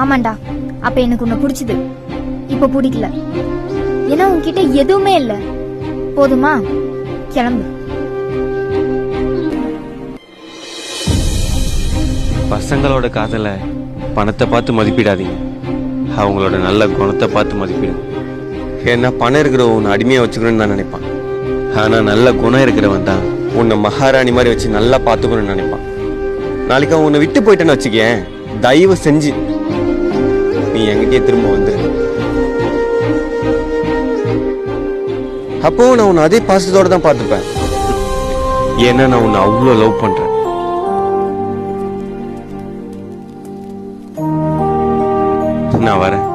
ஆமாண்டா, அப்ப எனக்கு உன்னை பிடிச்சது, இப்ப பிடிக்கல. ஏன்னா உன்கிட்ட எதுவுமே இல்ல. போதுமா? கிளம்பு. பசங்களோட காதலை பணத்தை பார்த்து மதிப்பிடாதீங்க, அவங்களோட நல்ல குணத்தை பார்த்து மதிப்பிடுங்க. ஏன்னா பணம் இருக்கிறவன் உன்னை அடிமையாக வச்சுக்கணும்னு தான் நினைப்பான். ஆனால் நல்ல குணம் இருக்கிறவன் தான் உன்னை மகாராணி மாதிரி வச்சு நல்லா பார்த்துக்கணும்னு நினைப்பான். நாளைக்கு அவன் உன்னை விட்டு போயிட்டேன்னு வச்சுக்கேன், தயவு செஞ்சு நீ என்கிட்டயே திரும்ப வந்துரு. அப்போ நான் உன்னை அதே பாசத்தோட தான் பார்த்துப்பேன். ஏன்னா நான் உன்னை அவ்வளோ லவ் பண்றேன். நான் வரேன்.